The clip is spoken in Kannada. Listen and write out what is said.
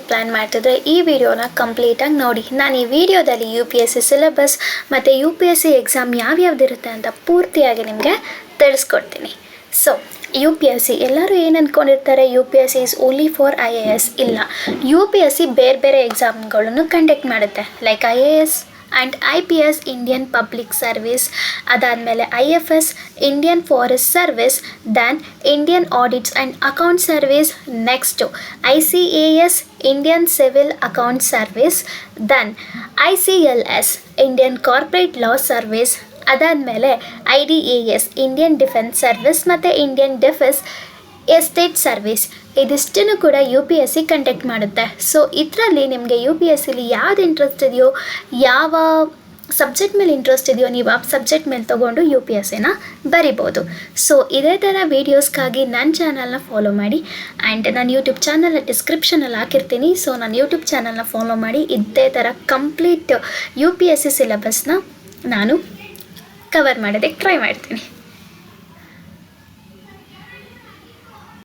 ಪ್ಲ್ಯಾನ್ ಮಾಡ್ತಿದ್ರೆ ಈ ವಿಡಿಯೋನ ಕಂಪ್ಲೀಟಾಗಿ ನೋಡಿ. ನಾನು ಈ ವಿಡಿಯೋದಲ್ಲಿ UPSC ಸಿಲೆಬಸ್ ಮತ್ತು UPSC ಎಕ್ಸಾಮ್ ಯಾವ್ಯಾವ್ದಿರುತ್ತೆ ಅಂತ ಪೂರ್ತಿಯಾಗಿ ನಿಮಗೆ ತಿಳಿಸ್ಕೊಡ್ತೀನಿ. ಸೊ UPSC ಎಲ್ಲರೂ ಏನು ಅಂದ್ಕೊಂಡಿರ್ತಾರೆ, UPSC is only for IAS. ಇಲ್ಲ, UPSC ಬೇರೆ ಬೇರೆ ಎಕ್ಸಾಮ್ಗಳನ್ನು ಕಂಡಕ್ಟ್ ಮಾಡುತ್ತೆ. Like IAS and IPS Indian public service, ಅದಾದಮೇಲೆ IFS Indian forest service, then Indian audits and account service, next ICAS Indian civil account service, then ICLS Indian corporate law service, ಅದಾದಮೇಲೆ IDAS ಇಂಡಿಯನ್ ಡಿಫೆನ್ಸ್ ಸರ್ವಿಸ್ ಮತ್ತು ಇಂಡಿಯನ್ ಡಿಫೆನ್ಸ್ ಎಸ್ಟೇಟ್ ಸರ್ವಿಸ್. ಇದಿಷ್ಟನ್ನು ಕೂಡ UPSC ಕಂಡಕ್ಟ್ ಮಾಡುತ್ತೆ. ಸೊ ಇದರಲ್ಲಿ ನಿಮಗೆ UPSCಲಿ ಯಾವ್ದು ಇಂಟ್ರೆಸ್ಟ್ ಇದೆಯೋ, ಯಾವ ಸಬ್ಜೆಕ್ಟ್ ಮೇಲೆ ಇಂಟ್ರೆಸ್ಟ್ ಇದೆಯೋ ನೀವು ಆ ಸಬ್ಜೆಕ್ಟ್ ಮೇಲೆ ತೊಗೊಂಡು UPSCನ ಬರಿಬೋದು. ಸೊ ಇದೇ ಥರ ವೀಡಿಯೋಸ್ಗಾಗಿ ನನ್ನ ಚಾನಲ್ನ ಫಾಲೋ ಮಾಡಿ. ಆ್ಯಂಡ್ ನಾನು ಯೂಟ್ಯೂಬ್ ಚಾನಲ್ನ ಡಿಸ್ಕ್ರಿಪ್ಷನಲ್ಲಿ ಹಾಕಿರ್ತೀನಿ. ಸೊ ನಾನು ಯೂಟ್ಯೂಬ್ ಚಾನಲ್ನ ಫಾಲೋ ಮಾಡಿ ಇದೇ ಥರ ಕಂಪ್ಲೀಟ್ UPSC ಸಿಲೆಬಸ್ನ ನಾನು ಕವರ್ ಮಾಡೋದಕ್ಕೆ ಟ್ರೈ ಮಾಡ್ತೀನಿ.